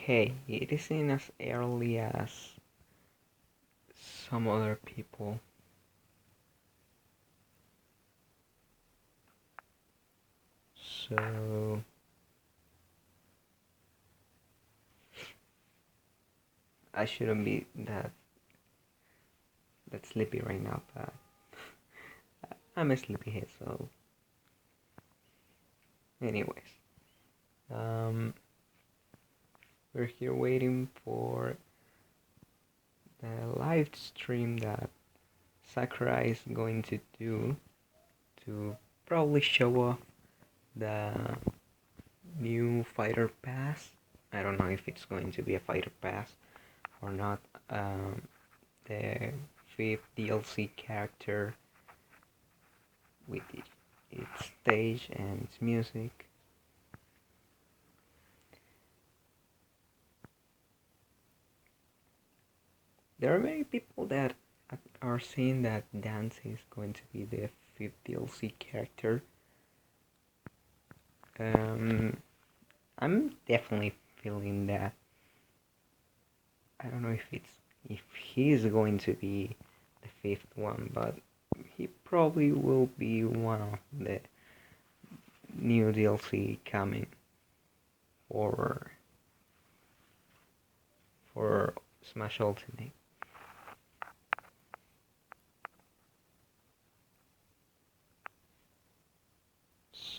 okay, it isn't as early as some other people. So I shouldn't be that sleepy right now, but I'm a sleepyhead, so anyways. Um we're here waiting for the live stream that Sakurai is going to do to probably show off the new fighter pass. I don't know if it's going to be a fighter pass or not. The fifth DLC character with its stage and its music. There are many people that are saying that Dance is going to be the fifth DLC character. I'm definitely feeling that. I don't know if he's going to be the fifth one, but he probably will be one of the new DLC coming for Smash Ultimate.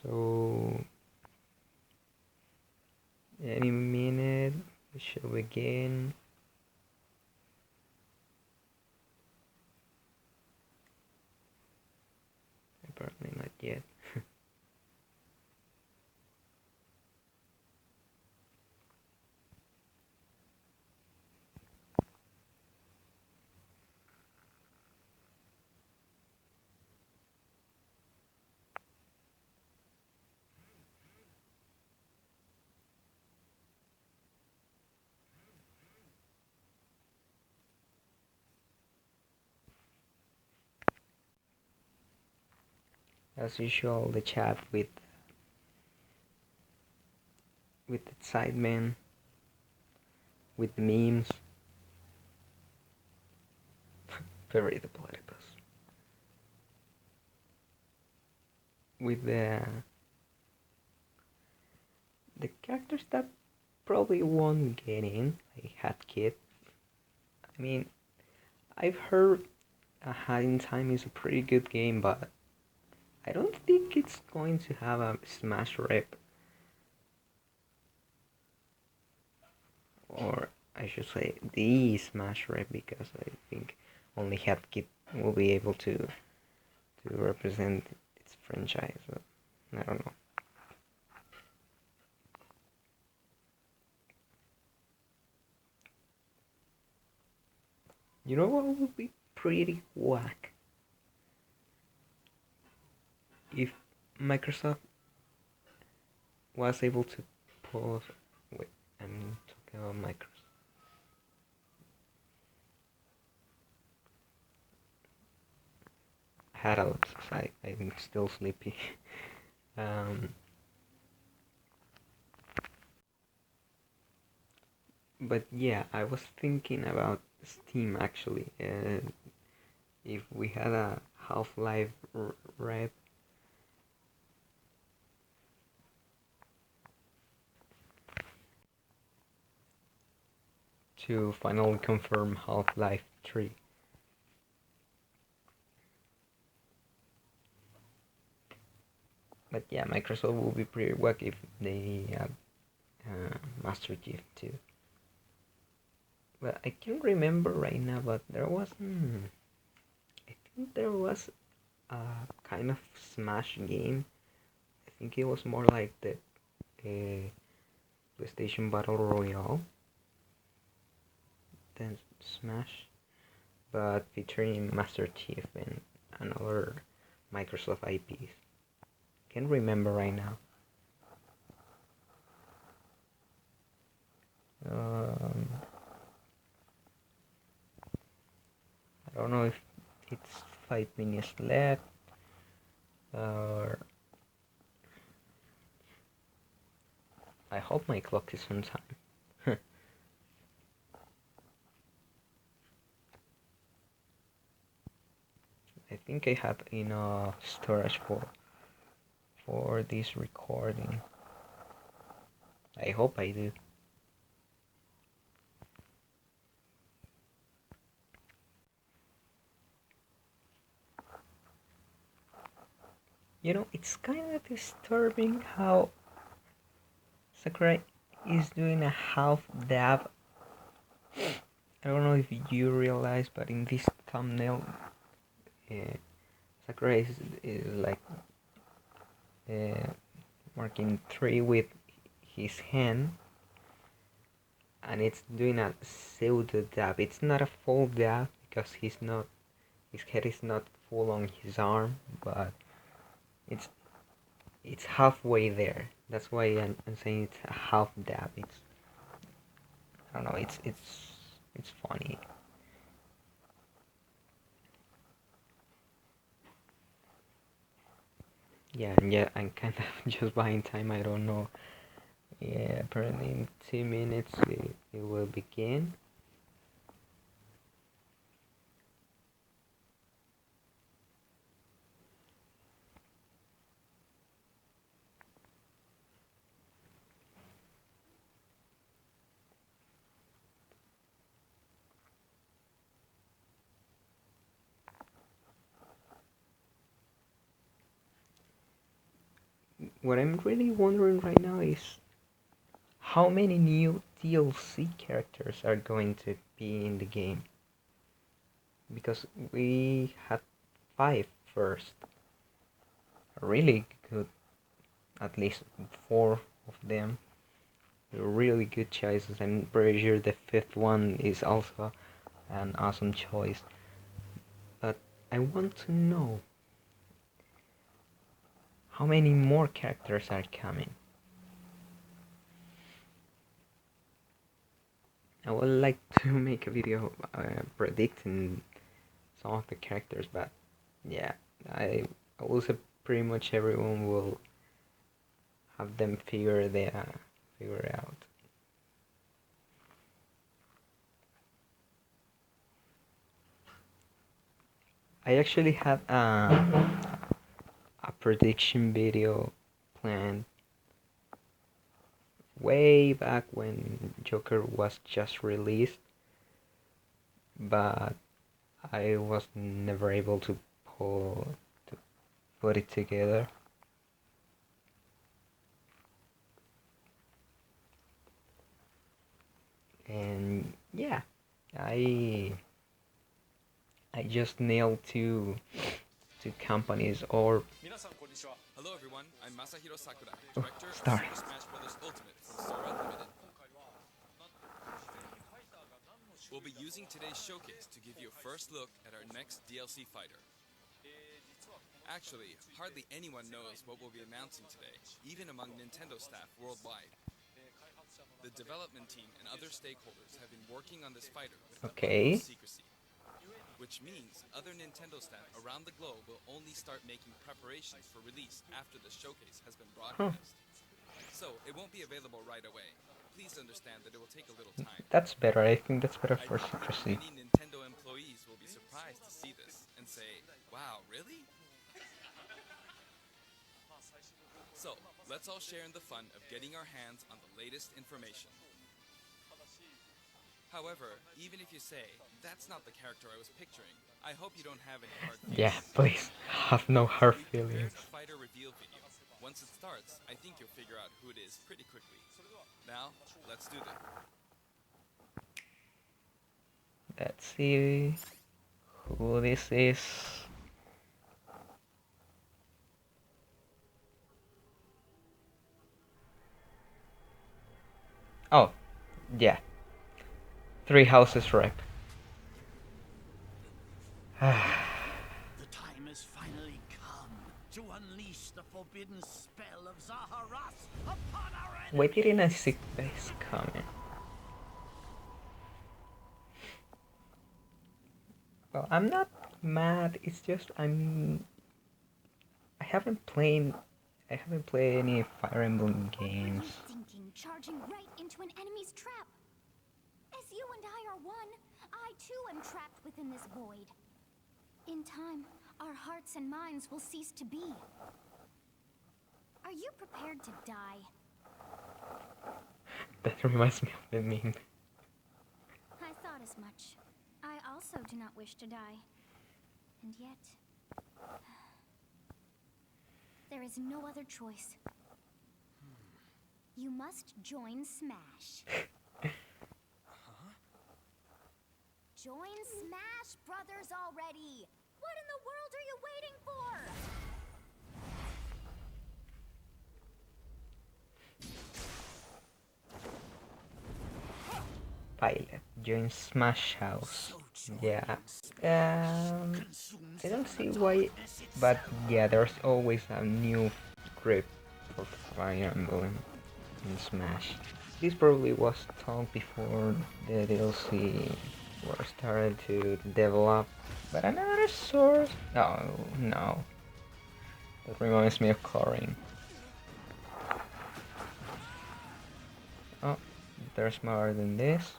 So any minute we should begin. Apparently not yet. As usual, the chat with the sidemen, with the memes. Very the platypus. With the characters that probably won't get in, like Hat Kid. I mean, I've heard Hat in Time is a pretty good game, but I don't think it's going to have a Smash rep. Or I should say the Smash rep, because I think only Hat Kid will be able to represent its franchise. So, I don't know. You know what would be pretty whack? If Microsoft was able to pull. Wait, I'm talking about Microsoft. Had a lot, I'm still sleepy. But yeah, I was thinking about Steam actually. If we had a Half-Life rep, to finally confirm Half-Life 3. But yeah, Microsoft will be pretty wack if they have Master Chief too. But I can't remember right now, but there was I think there was a kind of Smash game. I think it was more like the PlayStation Battle Royale than Smash, but featuring Master Chief and other Microsoft IPs. Can't remember right now. I don't know if it's 5 minutes left or I hope my clock is on time. think I have enough storage for this recording. I hope I do. You know, it's kind of disturbing how Sakurai is doing a half dab. I don't know if you realize, but in this thumbnail, Sakurai is like marking 3 with his hand, and it's doing a pseudo dab. It's not a full dab because his head is not full on his arm, but it's halfway there. That's why I'm saying it's a half dab. I don't know. It's funny. Yeah, I'm kind of just buying time. I don't know. Yeah, apparently in 2 minutes it will begin. What I'm really wondering right now is how many new DLC characters are going to be in the game? Because we had 5 first. Really good, at least 4 of them. Really good choices. I'm pretty sure the 5th one is also an awesome choice. But I want to know how many more characters are coming. I would like to make a video predicting some of the characters, but yeah, I will say pretty much everyone will have them figure out. I actually had a prediction video planned way back when Joker was just released, but I was never able to put it together. And yeah, I just nailed two companies or Hello everyone, I'm Masahiro Sakurai, director of Star. Super Smash Bros. Ultimate from Sora Limited. We'll be using today's showcase to give you a first look at our next DLC fighter. Actually, hardly anyone knows what we'll be announcing today, even among Nintendo staff worldwide. The development team and other stakeholders have been working on this fighter with the utmost secrecy. Which means other Nintendo staff around the globe will only start making preparations for release after the showcase has been broadcast. So, it won't be available right away. Please understand that it will take a little time. That's better. I think that's better for secrecy. Many Nintendo employees will be surprised to see this and say, "Wow, really?" So, let's all share in the fun of getting our hands on the latest information. However, even if you say, "That's not the character I was picturing," I hope you don't have any hard feelings. Yeah, please have no hard We've prepared feelings. a fighter reveal video. Once it starts, I think you'll figure out who it is pretty quickly. Now, let's do this. Let's see who this is. Oh, yeah. 3 houses rep. The time has finally come to unleash the forbidden spell of Zaharas upon our enemies. Why didn't I see this coming? Well, I'm not mad. It's just I haven't played any Fire Emblem games. Thinking, charging right into an enemy's trap. As you and I are one, I too am trapped within this void. In time, our hearts and minds will cease to be. Are you prepared to die? That reminds me of the meme. I thought as much. I also do not wish to die. And yet... there is no other choice. You must join Smash. Join Smash Brothers already! What in the world are you waiting for? Byleth, join Smash House. Yeah. I don't see why, but yeah, there's always a new grip for Fire Emblem in Smash. This probably was told before the DLC were started to develop, but another source? No. That reminds me of chlorine. Oh, there's more than this.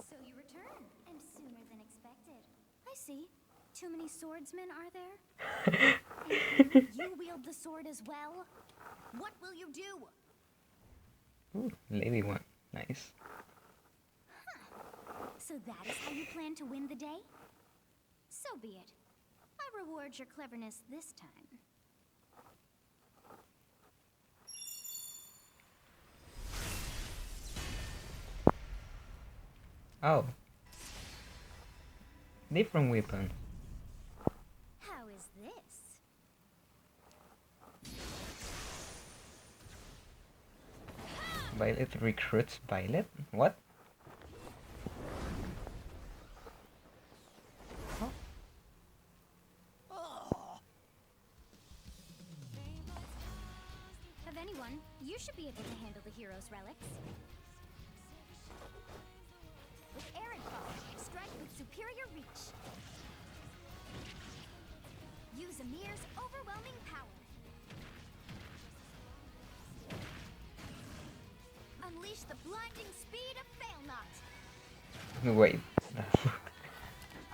So you return, and sooner than expected. I see. Too many swordsmen, are there? And you wield the sword as well? What will you do? Ooh, lady one. Nice. So that is how you plan to win the day? So be it. I reward your cleverness this time. Oh. Different weapon. How is this? Byleth recruits Byleth? What? Of anyone, you should be able to handle the hero's relics. With Arid Ball, strike with superior reach. Use Amir's overwhelming power. Unleash the blinding speed of Failnaught. Wait.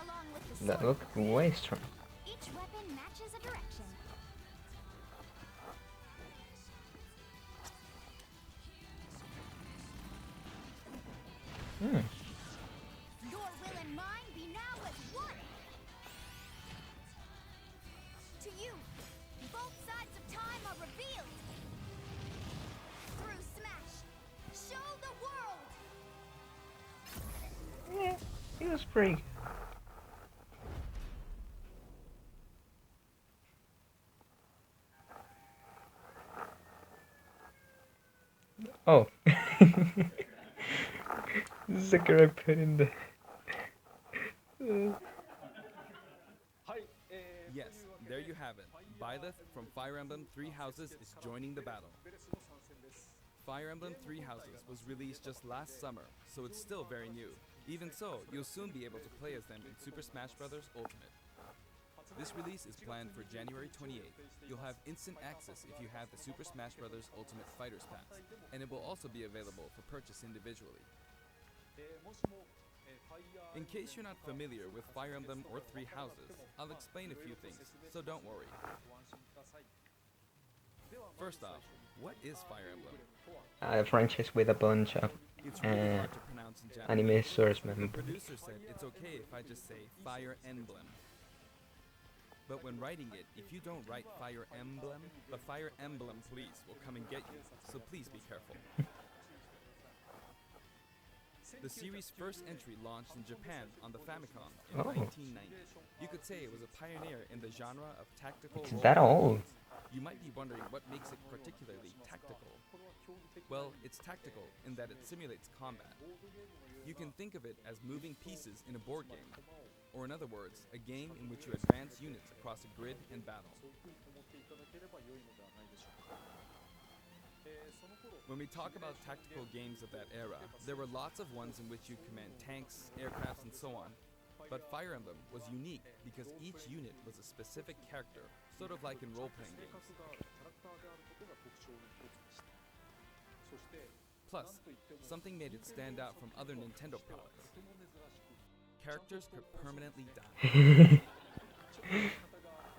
Along with the That sword looked way strong. each weapon matches a direction. Hmm. Your will and mine be now as one. To you, both sides of time are revealed. Through Smash, show the world. Yeah, it was pretty good. Oh. Sakurai put in the... Yes, there you have it. Byleth from Fire Emblem Three Houses is joining the battle. Fire Emblem Three Houses was released just last summer, so it's still very new. Even so, you'll soon be able to play as them in Super Smash Bros. Ultimate. This release is planned for January 28th. You'll have instant access if you have the Super Smash Bros. Ultimate Fighters Pass, and it will also be available for purchase individually. In case you're not familiar with Fire Emblem or Three Houses, I'll explain a few things, so don't worry. First off, what is Fire Emblem? A franchise with a bunch of It's really hard to pronounce in Japanese. anime source The members. producer said it's okay if I just say Fire Emblem. But when writing it, if you don't write Fire Emblem, the Fire Emblem police will come and get you, so please be careful. The series' first entry launched in Japan on the Famicom in 1990. You could say it was a pioneer in the genre of tactical It's role that playing old. games. You might be wondering what makes it particularly tactical. Well, it's tactical in that it simulates combat. You can think of it as moving pieces in a board game, or in other words, a game in which you advance units across a grid and battle. When we talk about tactical games of that era, there were lots of ones in which you command tanks, aircrafts, and so on. But Fire Emblem was unique because each unit was a specific character, sort of like in role-playing games. Plus, something made it stand out from other Nintendo products. Characters could permanently die.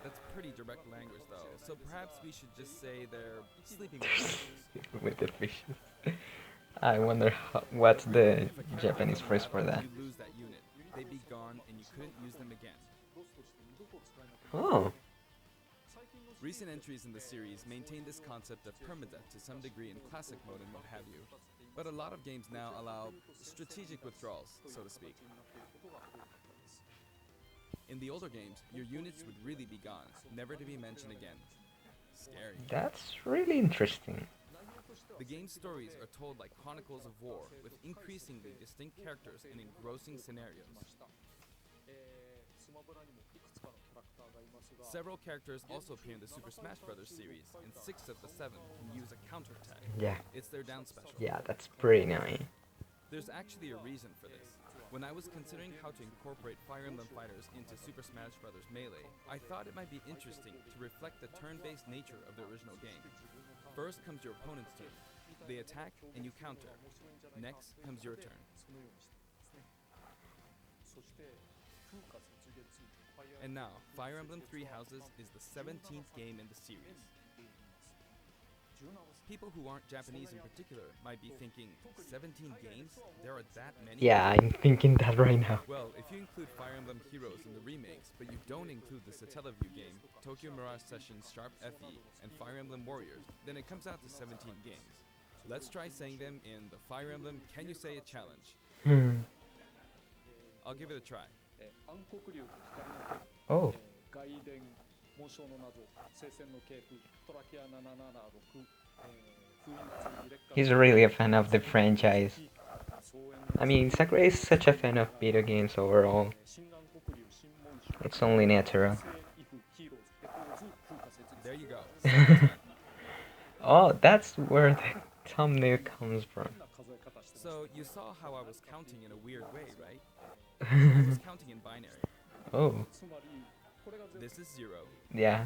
That's pretty direct language, though, so perhaps we should just say they're sleeping with the fishes. With the fishes. I wonder what's the Japanese phrase for that. You lose that unit. They'd be gone and you couldn't use them again. Oh. Recent entries in the series maintain this concept of permadeath to some degree in classic mode and what have you, but a lot of games now allow strategic withdrawals, so to speak. In the older games, your units would really be gone, never to be mentioned again. Scary. That's really interesting. The game's stories are told like chronicles of war, with increasingly distinct characters and engrossing scenarios. Several characters also appear in the Super Smash Bros. Series, and 6 of the 7 can use a counterattack. Yeah. It's their down special. Yeah, that's pretty nice. There's actually a reason for this. When I was considering how to incorporate Fire Emblem Fighters into Super Smash Bros. Melee, I thought it might be interesting to reflect the turn-based nature of the original game. First comes your opponent's turn. They attack and you counter. Next comes your turn. And now, Fire Emblem Three Houses is the 17th game in the series. People who aren't Japanese in particular might be thinking, 17 games? There are that many? Yeah, I'm thinking that right now. Well, if you include Fire Emblem Heroes in the remakes, but you don't include the Satellaview game, Tokyo Mirage Sessions Sharp FE, and Fire Emblem Warriors, then it comes out to 17 games. Let's try saying them in the Fire Emblem Can You Say It challenge. I'll give it a try. Oh. He's really a fan of the franchise. I mean, Sakurai is such a fan of video games overall. It's only natural. There you go. Oh, that's where the thumbnail comes from. So, you saw how I was counting in a weird way, right? I was counting in binary. Oh. This is 0. Yeah,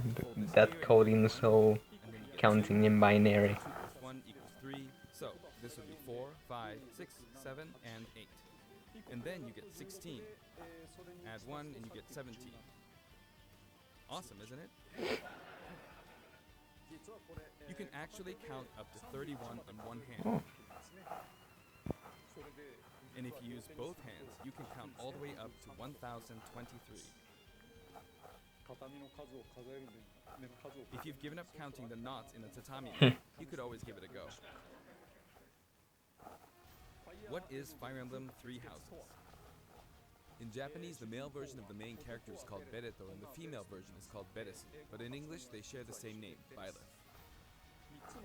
that coding is so counting in binary. 1 equals 3. So, this would be 4, 5, 6, 7, and 8. And then you get 16. Add 1 and you get 17. Awesome, isn't it? You can actually count up to 31 on one hand. Oh. And if you use both hands, you can count all the way up to 1023. If you've given up counting the knots in a tatami, you could always give it a go. What is Fire Emblem Three Houses? In Japanese, the male version of the main character is called Bereto and the female version is called Beresu, but in English they share the same name, Byleth.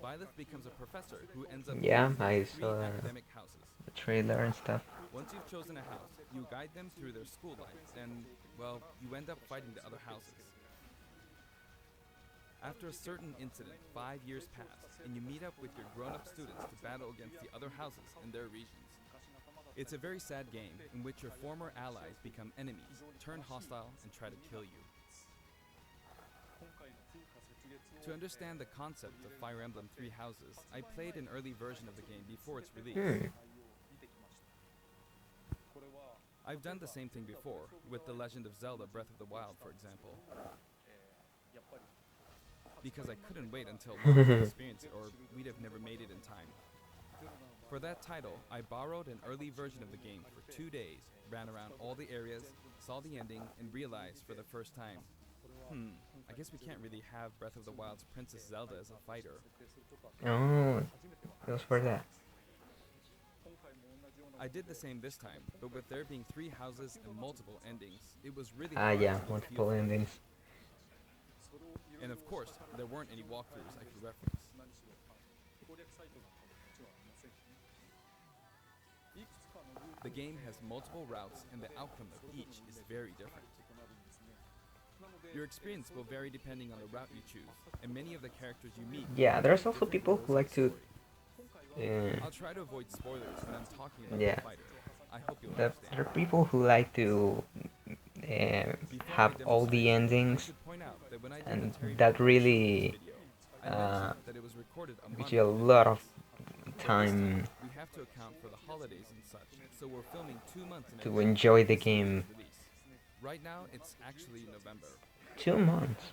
Byleth becomes a professor who ends up I three saw academic houses. the trailer and stuff. Once you've chosen a house, you guide them through their school life, and, well, you end up fighting the other houses. After a certain incident, 5 years pass, and you meet up with your grown-up students to battle against the other houses in their regions. It's a very sad game in which your former allies become enemies, turn hostile, and try to kill you. To understand the concept of Fire Emblem Three Houses, I played an early version of the game before its release. I've done the same thing before, with The Legend of Zelda Breath of the Wild, for example. Because I couldn't wait until launch to experience it, or we'd have never made it in time. For that title, I borrowed an early version of the game for 2 days, ran around all the areas, saw the ending, and realized for the first time, I guess we can't really have Breath of the Wild's Princess Zelda as a fighter. Oh, it was for that. I did the same this time, but with there being 3 houses and multiple endings, it was really Ah, hard yeah, to get a multiple feel for it. endings. And of course, there weren't any walkthroughs I could reference. The game has multiple routes, and the outcome of each is very different. Your experience will vary depending on the route you choose, and many of the characters you meet. Yeah, there's also people who like to. I'll try to avoid spoilers when I'm talking about Yeah. the fighter. I hope you'll There understand. are people who like to Before have my all the demonstration, I endings, should point out that when I did and the Terry that Moore really video, I mentioned that it was recorded a gives month you a in lot of advance. time We have to account for the holidays and such, so we're filming 2 months in to advance enjoy the of the game. release. Right now, it's actually November. 2 months.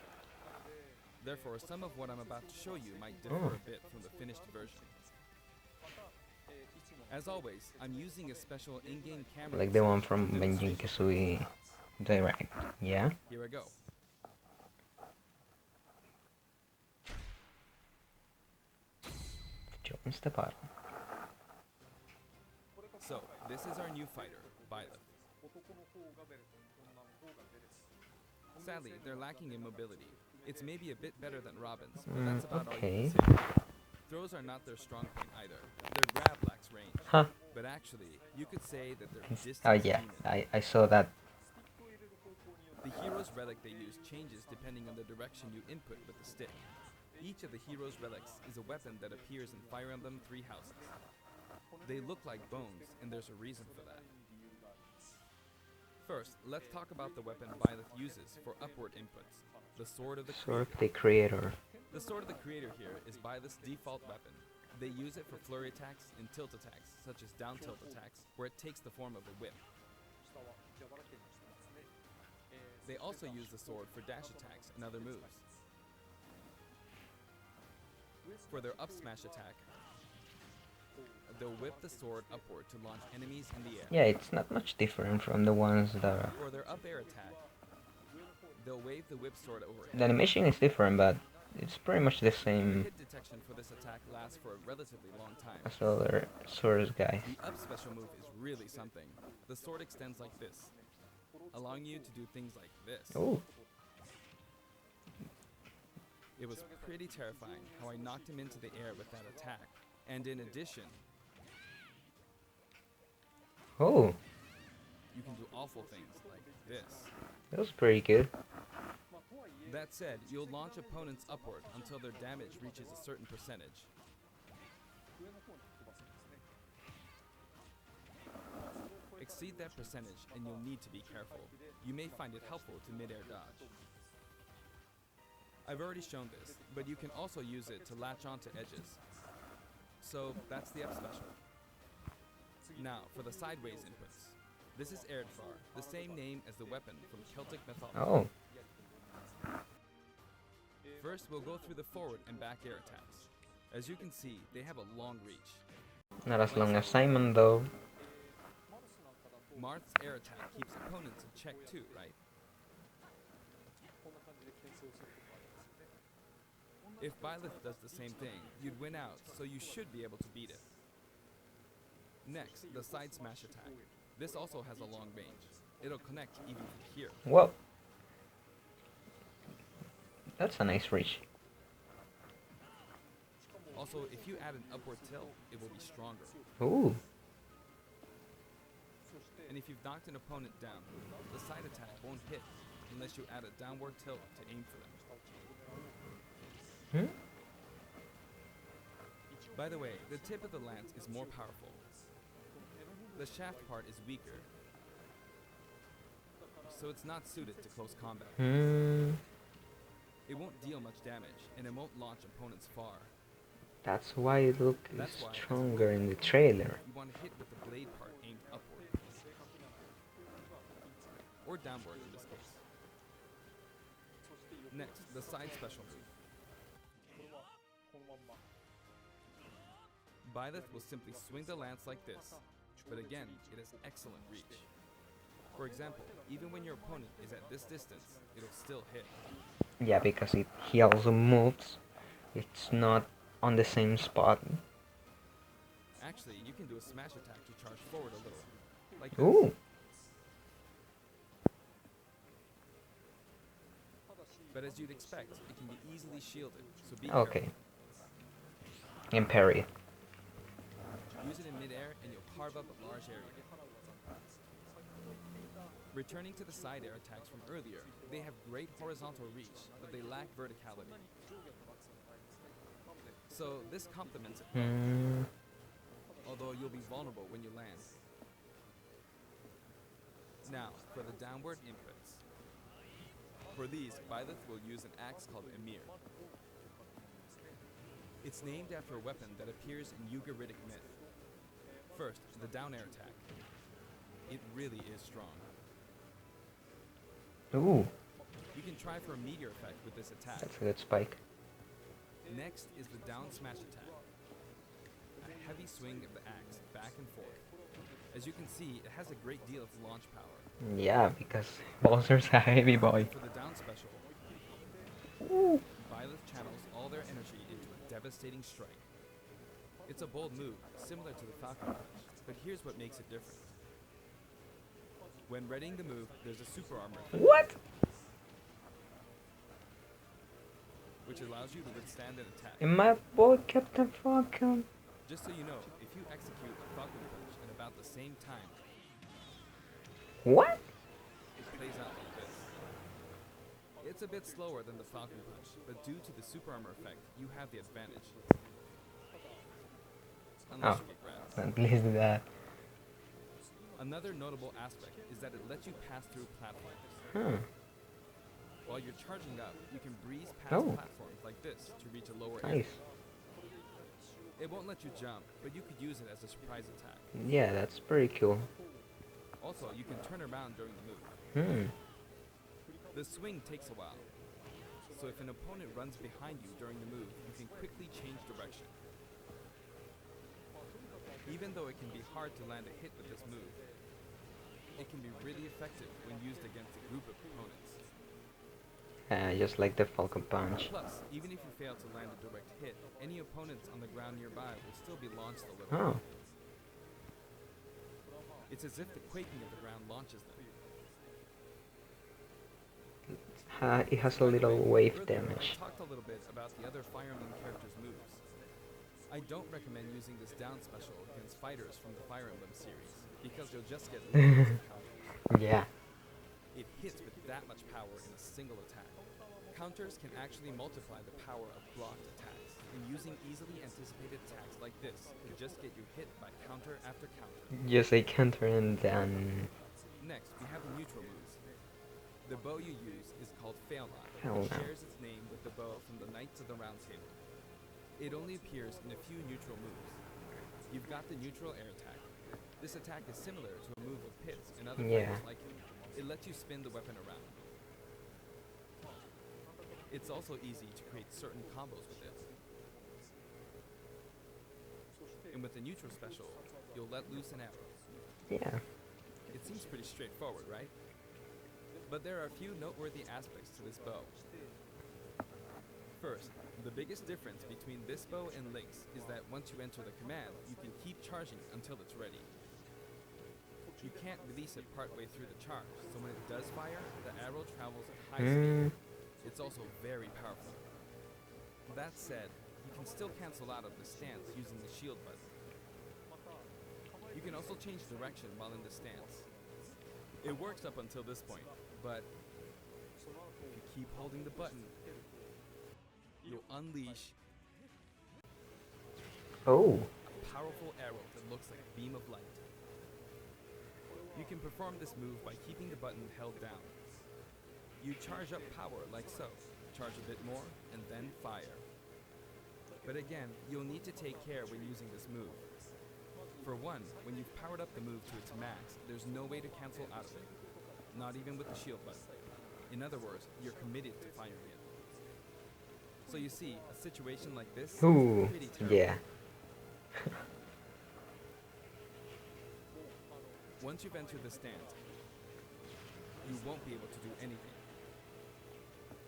Therefore, some of what I'm about to show you might differ a bit from the finished version. As always, I'm using a special in-game camera. Like the one from Banjo-Kazooie Direct, yeah? Here I go. Jones the bottom. So, this is our new fighter, Byleth. Sadly, they're lacking in mobility. It's maybe a bit better than Robin's, but that's about all you can say. Throws are not their strong point either. Their grab lacks range. Huh. But actually, you could say that they're distance Oh yeah, I saw that. The hero's relic they use changes depending on the direction you input with the stick. Each of the hero's relics is a weapon that appears in Fire Emblem Three Houses. They look like bones, and there's a reason for that. First, let's talk about the weapon Byleth uses for upward inputs, the Sword of the Creator. The Sword of the Creator here is Byleth's default weapon. They use it for flurry attacks and tilt attacks, such as down tilt attacks, where it takes the form of a whip. They also use the sword for dash attacks and other moves. For their up smash attack, they'll whip the sword upward to launch enemies in the air. Yeah, it's not much different from the ones that are... For their up air attack, they'll wave the whip sword overhead. The animation is different, but it's pretty much the same. Hit detection for this attack lasts for a relatively long time. As the other swords guy. The up special move is really something. The sword extends like this, allowing you to do things like this. Oh. It was pretty terrifying how I knocked him into the air with that attack. And in addition, Oh, you can do awful things like this. that was pretty good. That said, you'll launch opponents upward until their damage reaches a certain percentage. Exceed that percentage and you'll need to be careful. You may find it helpful to mid-air dodge. I've already shown this, but you can also use it to latch onto edges. So that's the up special. Now, for the sideways inputs. This is Erdvar, the same name as the weapon from Celtic mythology. Oh, First, we'll go through the forward and back air attacks. As you can see, they have a long reach. not as long as Simon though. Marth's air attack keeps opponents in check too, right? If Byleth does the same thing, you'd win out, so you should be able to beat it. Next, the side smash attack. This also has a long range. It'll connect even from here. Whoa. That's a nice reach. Also, if you add an upward tilt, it will be stronger. Ooh. And if you've knocked an opponent down, the side attack won't hit unless you add a downward tilt to aim for them. Hmm? By the way, the tip of the lance is more powerful. The shaft part is weaker, so it's not suited to close combat. It won't deal much damage, and it won't launch opponents far. That's why it looks That's why, stronger in the trailer. You want to hit with the blade part aimed upward. Or downward in this case. Next, the side special move. Byleth will simply swing the lance like this, but again, it has excellent reach. For example, even when your opponent is at this distance, it'll still hit. Yeah, because he also moves. It's not on the same spot. Actually, you can do a smash attack to charge forward a little, like this. Ooh. But as you'd expect, it can be easily shielded, so be Okay. careful. And parry. Use it in midair and you'll carve up a large area. Returning to the side air attacks from earlier, they have great horizontal reach, but they lack verticality. So this complements it, although you'll be vulnerable when you land. Now, for the downward inputs. For these, Byleth will use an axe called Emir. It's named after a weapon that appears in Ugaritic myth. First, the down air attack. It really is strong. Ooh. You can try for a meteor effect with this attack. That's a good spike. Next is the down smash attack. A heavy swing of the axe back and forth. As you can see, it has a great deal of launch power. Yeah, because Bowser's a heavy boy. For the down special, Byleth channels all their energy into a devastating strike. It's a bold move, similar to the Falcon Punch, but here's what makes it different. When readying the move, there's a super armor effect, What? which allows you to withstand an attack. And my boy Captain Falcon. Just so you know, if you execute a Falcon Punch at about the same time, What? it plays out like this. It's a bit slower than the Falcon Punch, but due to the super armor effect, you have the advantage. Unless you get grabbed. At least that. Another notable aspect is that it lets you pass through platforms. Huh. While you're charging up, you can breeze past Oh. platforms like this to reach a lower area. Nice. It won't let you jump, but you could use it as a surprise attack. Yeah, that's pretty cool. Also, you can turn around during the move. Hmm. The swing takes a while, so if an opponent runs behind you during the move, you can quickly change direction. Even though it can be hard to land a hit with this move, it can be really effective when used against a group of opponents. Just like the Falcon Punch. Plus, even if you fail to land a direct hit, any opponents on the ground nearby will still be launched a little. Oh. It's as if the quaking of the ground launches them. It has a little wave damage. I talked a little bit about the other Fire Emblem characters' moves. I don't recommend using this down special against fighters from the Fire Emblem series, because you'll just get loads of counters. Yeah. It hits with that much power in a single attack. Counters can actually multiply the power of blocked attacks, and using easily anticipated attacks like this can just get you hit by counter after counter. Just a counter and then... Next, we have the neutral moves. The bow you use is called Failnaught, Failnaught. and shares its name with the bow from the Knights of the Round Table. It only appears in a few neutral moves. You've got the neutral air attack. This attack is similar to a move of Pit's and other Yeah. fighters like it. It lets you spin the weapon around. It's also easy to create certain combos with it. And with the neutral special, you'll let loose an arrow. Yeah. It seems pretty straightforward, right? But there are a few noteworthy aspects to this bow. First, the biggest difference between this bow and Link's is that once you enter the command, you can keep charging until it's ready. You can't release it partway through the charge, so when it does fire, the arrow travels at high speed. It's also very powerful. That said, you can still cancel out of the stance using the shield button. You can also change direction while in the stance. It works up until this point, but if you keep holding the button, you'll unleash Oh. a powerful arrow that looks like a beam of light. You can perform this move by keeping the button held down. You charge up power like so, charge a bit more, and then fire. But again, you'll need to take care when using this move. For one, when you've powered up the move to its max, there's no way to cancel out of it. Not even with the shield button. In other words, you're committed to firing it. So you see, a situation like this Ooh. is pretty terrible. Yeah. Once you've entered the stand, you won't be able to do anything.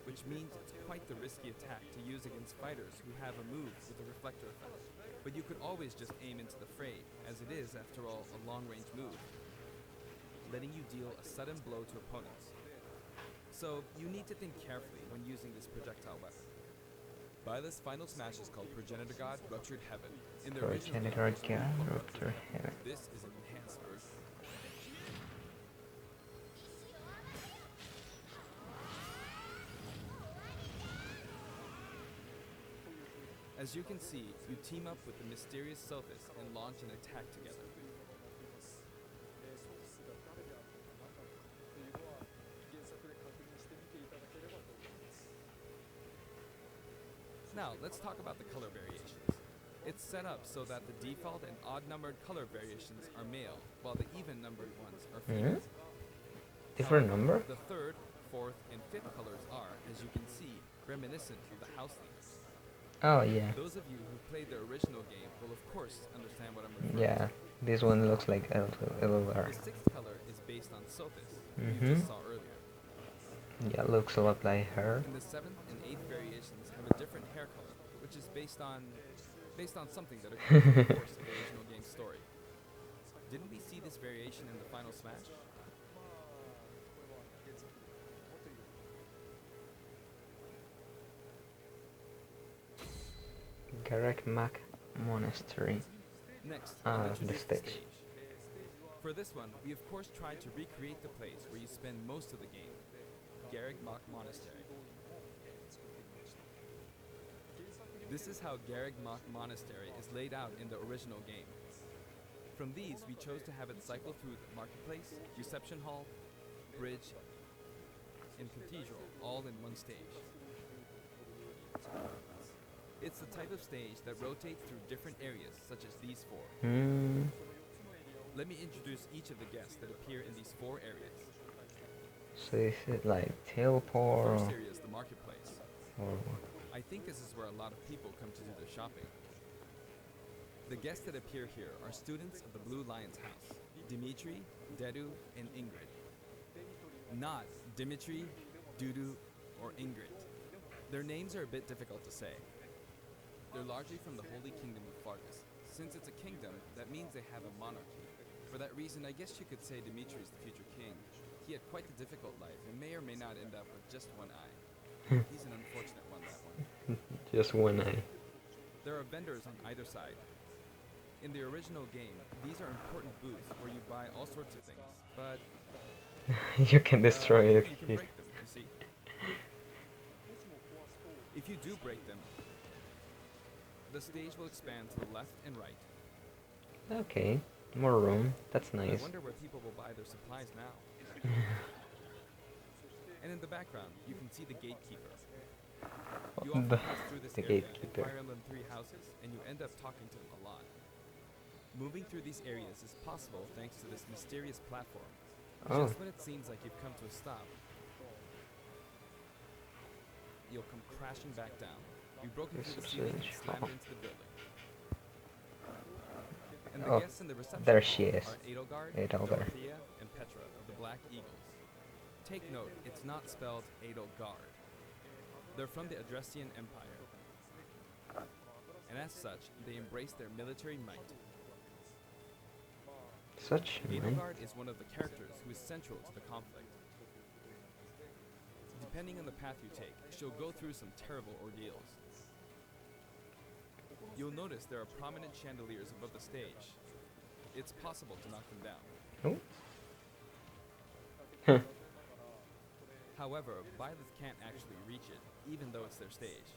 Which means it's quite the risky attack to use against fighters who have a move with a reflector effect. But you could always just aim into the fray, as it is, after all, a long-range move, letting you deal a sudden blow to opponents. So you need to think carefully when using this projectile weapon. Byleth's final smash is called Progenitor God Ruptured Heaven. In the original game, Progenitor it was called God Ruptured Ruptured Heaven. This is an enhanced version. As you can see, you team up with the mysterious Sophist and launch an attack together. Now, let's talk about the color variations. It's set up so that the default and odd-numbered color variations are male, while the even-numbered ones are female. Different number? The third, fourth, and fifth colors are, as you can see, reminiscent of the house leaders. Oh yeah. Those of you who played the original game will of course understand what I'm referring Yeah, this one looks like to. Elvar. The sixth color is based on Sothis, who you just saw earlier. Yeah, looks a lot like her. And the seventh and eighth variations have a different hair color, which is based on something that occurred in the course of the original game's story. Didn't we see this variation in the final Smash? Garek Monastery. Next, the introduce stage. For this one, we of course tried to recreate the place where you spend most of the game, Gareg Mach Monastery. This is how Gareg Mach Monastery is laid out in the original game. From these, we chose to have it cycle through the marketplace, reception hall, bridge, and cathedral, all in one stage. It's the type of stage that rotates through different areas, such as these four. Let me introduce each of the guests that appear in these four areas. So is it like teleport? The first area is the marketplace. Or I think this is where a lot of people come to do their shopping. The guests that appear here are students of the Blue Lion's house, Dimitri, Dedu, and Ingrid. Not Dimitri, Dudu, or Ingrid. Their names are a bit difficult to say. They're largely from the Holy Kingdom of Fargus. Since it's a kingdom, that means they have a monarchy. For that reason, I guess you could say Dimitri is the future king. He had quite a difficult life and may or may not end up with just one eye. He's an unfortunate one, that one. just one eye. There are vendors on either side. In the original game, these are important booths where you buy all sorts of things, but you can destroy it. you can break them, you see. If you do break them, the stage will expand to the left and right. Okay, more room. That's I nice. wonder where people will buy their supplies now. And in the background, you can see the gatekeeper. You often The- pass through this the area gatekeeper. in Fire Emblem 3 houses, and you end up talking to them a lot. Moving through these areas is possible thanks to this mysterious platform. Oh. Just when it seems like you've come to a stop, you'll come crashing back down. You've broken through the ceiling and slammed into the building. And the Oh, guests in the reception there hall she is. are Edelgard, Edelgard. Dorothea, and Petra of the Black Eagles. Take note, it's not spelled Edelgard. They're from the Adressian Empire. And as such, they embrace their military might. Such might. Edelgard is one of the characters who is central to the conflict. Depending on the path you take, she'll go through some terrible ordeals. You'll notice there are prominent chandeliers above the stage. It's possible to knock them down. Oh. Huh. However, Byleth can't actually reach it, even though it's their stage.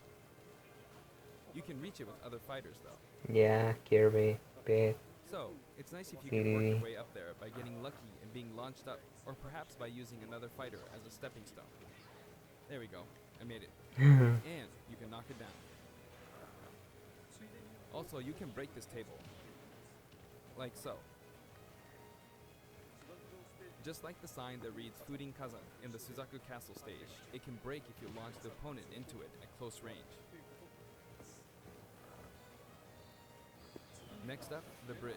You can reach it with other fighters, though. Yeah, Kirby, Bit. So, it's nice if you can work your way up there by getting lucky and being launched up, or perhaps by using another fighter as a stepping stone. There we go, I made it. And you can knock it down. Also, you can break this table. Like so. Just like the sign that reads Fudin Kazan in the Suzaku Castle stage, it can break if you launch the opponent into it at close range. Next up, the bridge.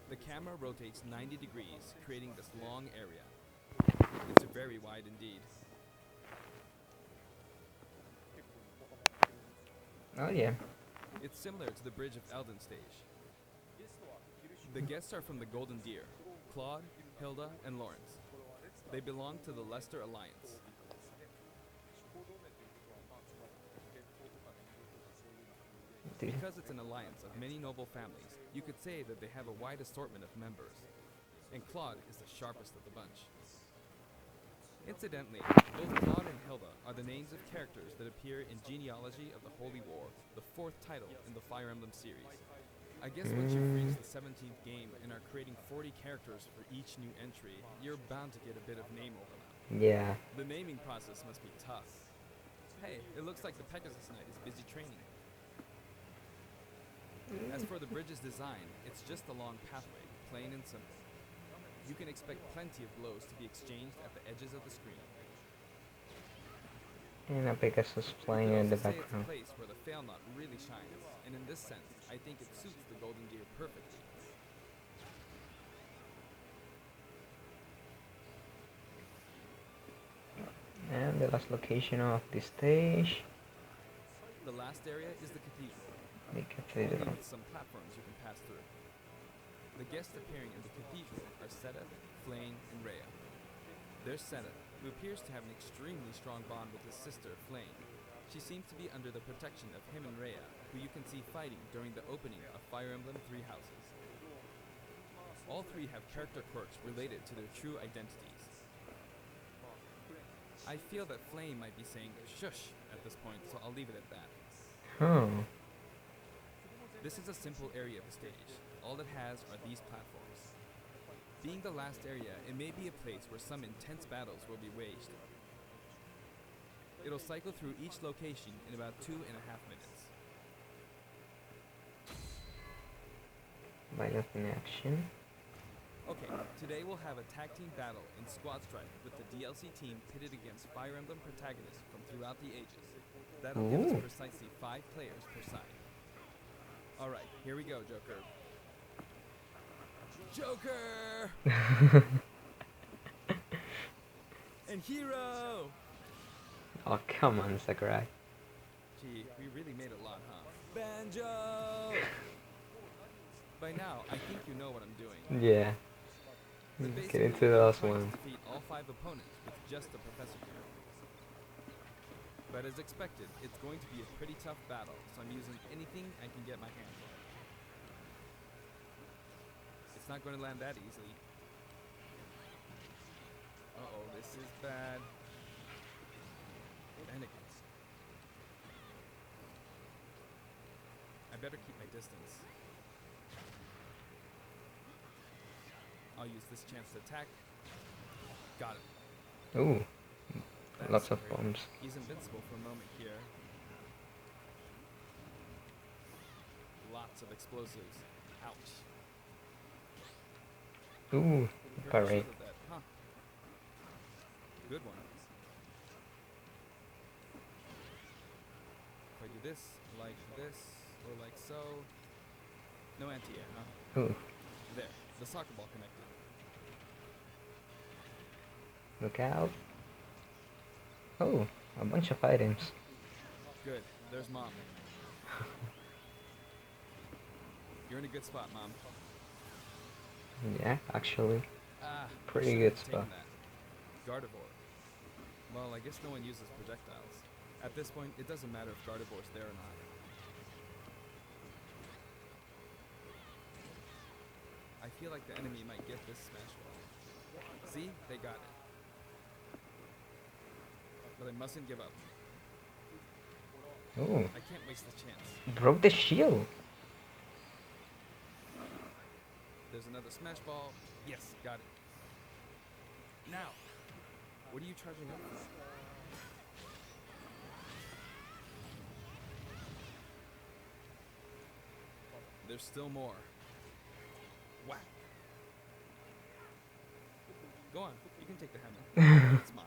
The camera rotates 90 degrees, creating this long area. It's very wide indeed. Oh yeah. It's similar to the Bridge of Elden stage. The guests are from the Golden Deer, Claude, Hilda, and Lawrence. They belong to the Leicester Alliance. Because it's an alliance of many noble families, you could say that they have a wide assortment of members. And Claude is the sharpest of the bunch. Incidentally, both Claude and Hilda are the names of characters that appear in Genealogy of the Holy War, the 4th title in the Fire Emblem series. I guess once you've reached the 17th game and are creating 40 characters for each new entry, you're bound to get a bit of name overlap. Yeah. The naming process must be tough. Hey, it looks like the Pegasus Knight is busy training. As for the bridge's design, it's just a long pathway, plain and simple. You can expect plenty of blows to be exchanged at the edges of the screen. And a Pegasus You flying could in the also say it's a background. place where the fail knot really shines, and in this sense, I think it suits the golden gear perfectly. And the last location of the stage. The last area is the cathedral, The only cathedral. with some platforms you can pass through. The guests appearing in the cathedral are Seta, Flame, and Rhea. There's Seta, who appears to have an extremely strong bond with his sister, Flame. She seems to be under the protection of him and Rhea, who you can see fighting during the opening of Fire Emblem Three Houses. All three have character quirks related to their true identities. I feel that Flame might be saying shush at this point, so I'll leave it at that. Oh. This is a simple area of the stage. All it has are these platforms. Being the last area, it may be a place where some intense battles will be waged. It'll cycle through each location in about 2.5 minutes. Byleth in action. Okay, today we'll have a tag team battle in Squad Strike with the DLC team pitted against Fire Emblem protagonists from throughout the ages. That'll give us precisely 5 players per side. Alright, here we go, Joker. Joker! And Hero! Oh, come on, Sakurai. Gee, we really made a lot, huh? Banjo! By now, I think you know what I'm doing. Yeah. But Let's get basically, into the I'm last trying one. to defeat all 5 opponents with just the Professor here. But as expected, it's going to be a pretty tough battle, so I'm using anything I can get my hands on. It's not going to land that easily. Uh-oh, this is bad. Mannequins. I better keep my distance. I'll use this chance to attack. Got him. Ooh, That's lots of scary. bombs. He's invincible for a moment here. Lots of explosives. Ouch. Ooh, Pretty parade. sure that, huh? Good one. If I do this, or like so. No anti-air, huh? Ooh, There, the soccer ball connected. look out. Oh, a bunch of items. Good, there's Mom. You're in a good spot, Mom. Yeah, actually. Ah, Pretty should've good taken spot. that. Gardevoir. Well, I guess no one uses projectiles. At this point, it doesn't matter if Gardevoir's there or not. I feel like the enemy might get this smash ball. See? They got it. But I mustn't give up. Ooh, I can't waste the chance. broke the shield. There's another smash ball. Yes, got it. Now, what are you charging up for? There's still more. Whack. Go on, you can take the hammer. It's mine.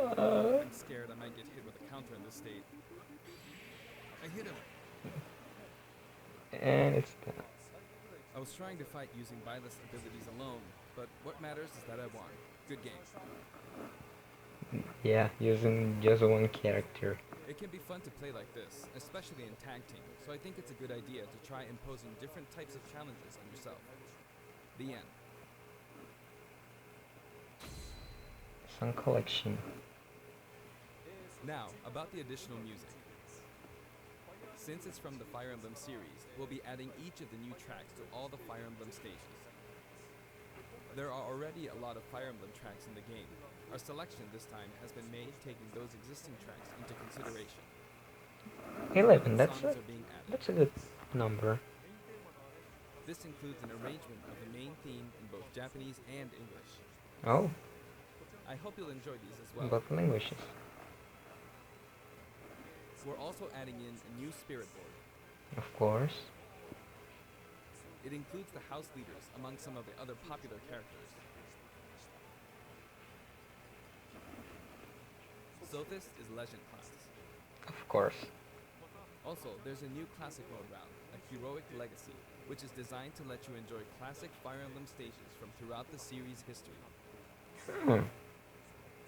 I'm scared I might get hit with a counter in this state. I hit him. And it's done. I was trying to fight using Byleth's abilities alone, but what matters is that I won. Good game. Yeah, using just one character. It can be fun to play like this, especially in tag team, so I think it's a good idea to try imposing different types of challenges on yourself. The end. Some collection. Now, about the additional music. Since it's from the Fire Emblem series, we'll be adding each of the new tracks to all the Fire Emblem stages. There are already a lot of Fire Emblem tracks in the game. Our selection this time has been made taking those existing tracks into consideration. 11, Songs are being added. that's a good number. This includes an arrangement of the main theme in both Japanese and English. Oh, I hope you'll enjoy these as well. both languages. We're also adding in a new spirit board. Of course. It includes the house leaders among some of the other popular characters. Sothis is Legend class. Of course. Also, there's a new classic mode round, a Heroic Legacy, which is designed to let you enjoy classic Fire Emblem stages from throughout the series' history.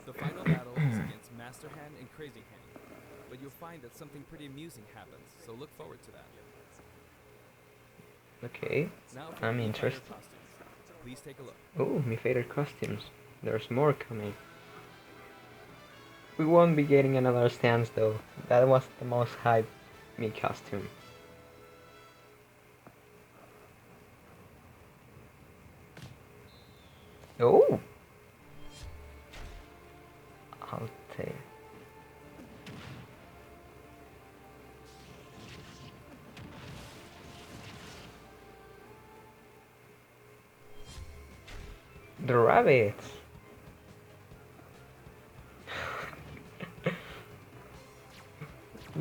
The final battle is against Master Hand and Crazy Hand, but you'll find that something pretty amusing happens, so look forward to that. Okay, Now I'm interested. costumes. Please take a look. Oh, my favorite costumes. There's more coming. We won't be getting another stance though. That was the most hype me costume. Oh! I'll take. The rabbits!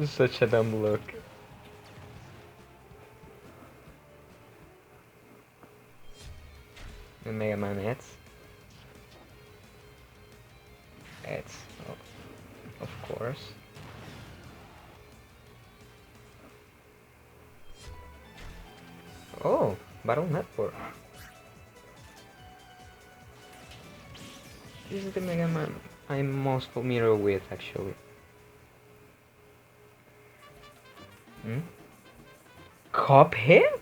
Such a dumb look. The Mega Man hits. It's, of course. Oh, Battle Network. This is the Mega Man I'm most familiar with, actually. Cuphead?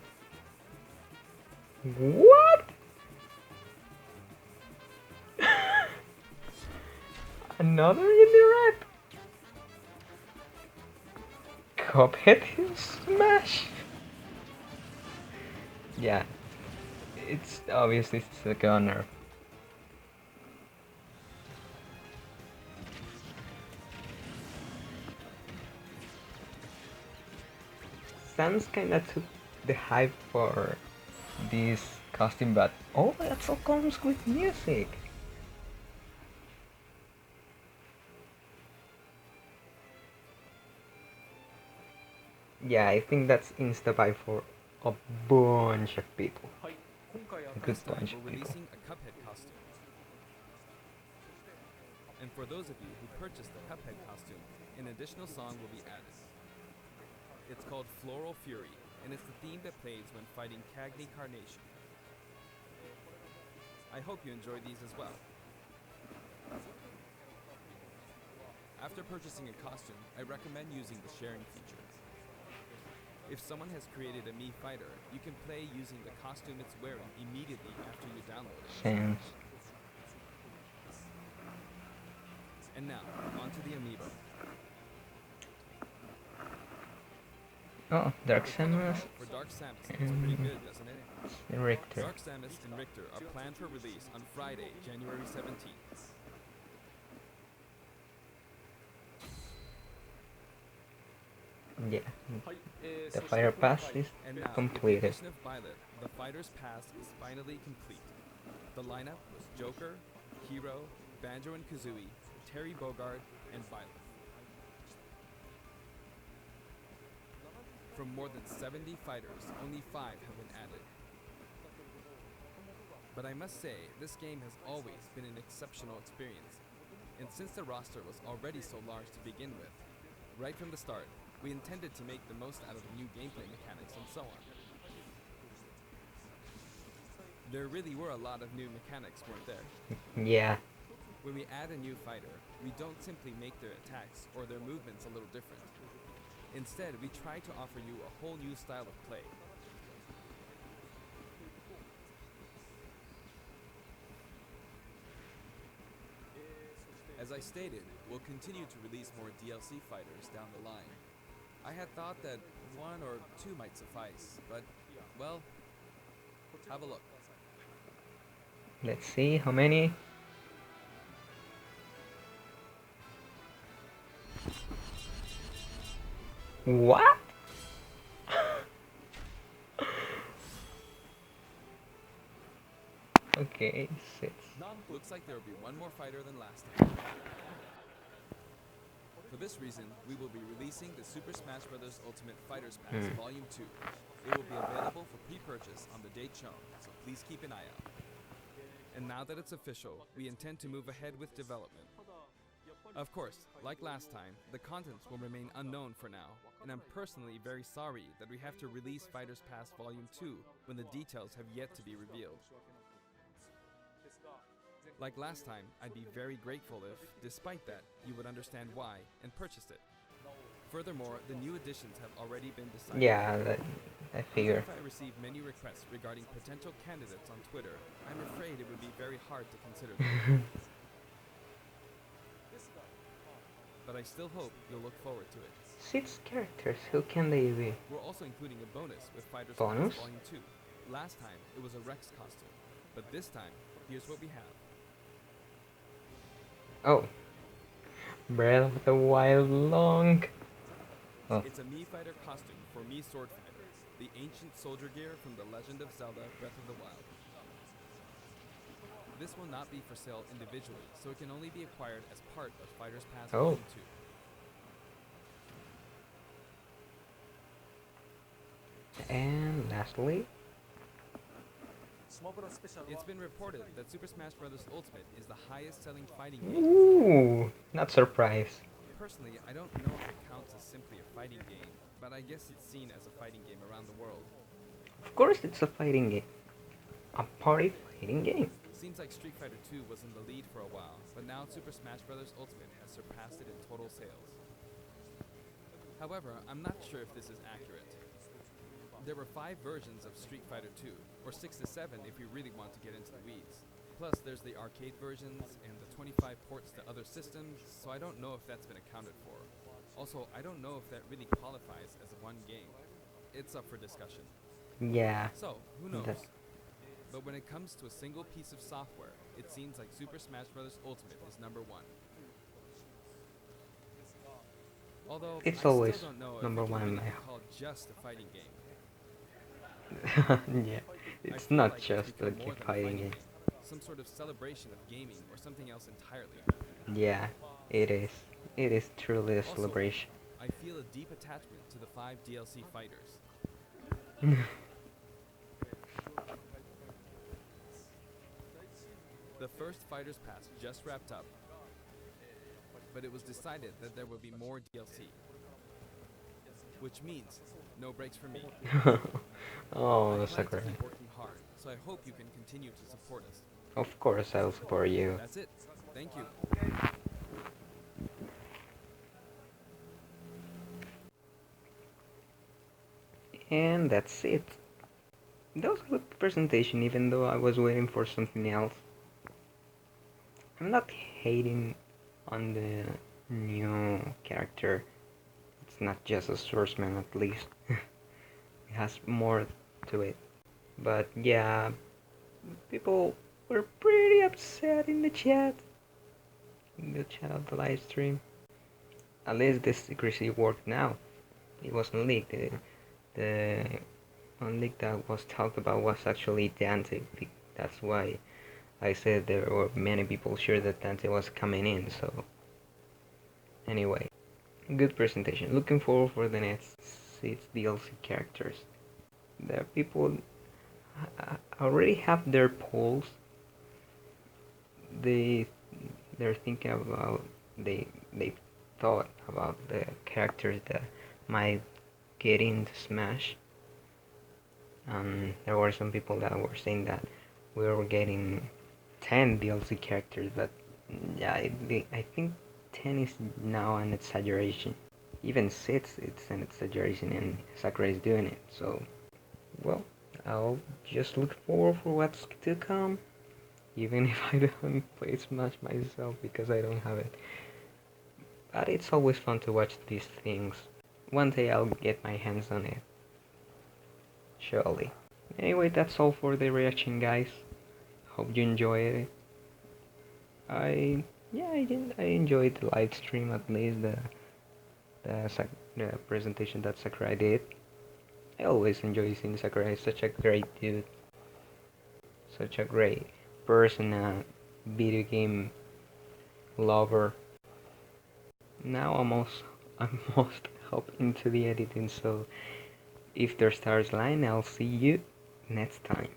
What? Another indie rap? Cuphead in Smash? Yeah, it's obviously a gunner. Sans kinda took the hype for this costume, but oh, it also comes with music. Yeah, I think that's insta-buy for a bunch of people. A good bunch of people. Releasing a Cuphead costume. And for those of you who purchased the Cuphead costume, an additional song will be added. It's called Floral Fury, and it's the theme that plays when fighting Cagney Carnation. I hope you enjoy these as well. After purchasing a costume, I recommend using the sharing feature. If someone has created a Mii fighter, you can play using the costume it's wearing immediately after you download it. Sans. And now, onto the amiibo. Oh, Dark Samus. For Dark Samus, it's pretty good, doesn't it? Richter. Dark Samus and Richter are planned for release on Friday, January 17th. Yeah, the fighter pass is completed. The addition of Byleth, the fighter's pass is finally complete. The lineup was Joker, Hero, Banjo and Kazooie, Terry Bogard, and Byleth. From more than 70 fighters, only 5 have been added. But I must say, this game has always been an exceptional experience. And since the roster was already so large to begin with, right from the start, we intended to make the most out of the new gameplay mechanics and so on. There really were a lot of new mechanics, weren't there? Yeah. When we add a new fighter, we don't simply make their attacks or their movements a little different. Instead, we try to offer you a whole new style of play. As I stated, we'll continue to release more DLC fighters down the line. I had thought that 1 or 2 might suffice, but, well, have a look. Let's see how many. What? Okay, 6. Looks like there will be 1 more fighter than last time. For this reason, we will be releasing the Super Smash Bros. Ultimate Fighters Pass Volume 2. It will be available for pre-purchase on the date shown, so please keep an eye out. And now that it's official, we intend to move ahead with development. Of course, like last time, the contents will remain unknown for now, and I'm personally very sorry that we have to release Fighters Pass Volume 2 when the details have yet to be revealed. Like last time, I'd be very grateful if, despite that, you would understand why and purchase it. Furthermore, the new additions have already been decided. Yeah, I figure. If I receive many requests regarding potential candidates on Twitter, I'm afraid it would be very hard to consider them. But I still hope you'll look forward to it. 6 characters, who can they be? We're also including a bonus with Fighters Bonus? Pass Volume 2. Last time, it was a Rex costume, but this time, here's what we have. Oh. Breath of the Wild Long. Oh. It's a Mii Fighter costume for Mii Sword Fighter, the ancient soldier gear from The Legend of Zelda Breath of the Wild. This will not be for sale individually, so it can only be acquired as part of Fighters Pass Volume 2. And lastly, it's been reported that Super Smash Bros. Ultimate is the highest selling fighting game. ooh, not surprised. Personally, I don't know if it counts as simply a fighting game, but I guess it's seen as a fighting game around the world. Of course it's a fighting game. A party fighting game. Seems like Street Fighter 2 was in the lead for a while, but now Super Smash Bros. Ultimate has surpassed it in total sales. However, I'm not sure if this is accurate. There were 5 versions of Street Fighter 2, or 6 to 7 if you really want to get into the weeds. Plus, there's the arcade versions and the 25 ports to other systems, so I don't know if that's been accounted for. Also, I don't know if that really qualifies as one game. It's up for discussion. Yeah. So, who knows? But when it comes to a single piece of software, it seems like Super Smash Bros. Ultimate is number 1. Although, It's I always still don't know number if it can 1 in really my be heart. called just a fighting game. Yeah, I it's feel not like just become a more than fighting game. Some sort of celebration of gaming or something else entirely. Yeah, it is. It is truly a Also, celebration. I feel a deep attachment to the 5 DLC fighters. The first Fighters Pass just wrapped up, but it was decided that there would be more DLC. Which means, no breaks for me. Oh, I plan to Sakurai. keep working hard, so I hope you can continue to support us. Of course I'll support you. That's it. Thank you. And that's it. That was a good presentation, even though I was waiting for something else. I'm not hating on the new character. It's not just a swordsman, at least. It has more to it. But yeah, people were pretty upset in the chat. In the chat of the live stream. At least the secrecy worked now. It wasn't leaked. The one leak that was talked about was actually Dante. That's why I said there were many people sure that Dante was coming in. So anyway, good presentation. Looking forward for the next 6 DLC characters. The people already have their polls. They're thinking about they thought about the characters that might get into Smash. There were some people that were saying that we were getting 10 DLC characters, but yeah, I think 10 is now an exaggeration. Even 6, it's an exaggeration, and Sakurai is doing it. So, well, I'll just look forward for what's to come, even if I don't play Smash myself because I don't have it. But it's always fun to watch these things. One day I'll get my hands on it. Surely. Anyway, that's all for the reaction, guys. Hope you enjoyed it. I enjoyed the live stream, at least the presentation that Sakurai did. I always enjoy seeing Sakurai. He's such a great dude, such a great person, a video game lover. Now I'm most help into the editing, so if their stars line, I'll see you next time.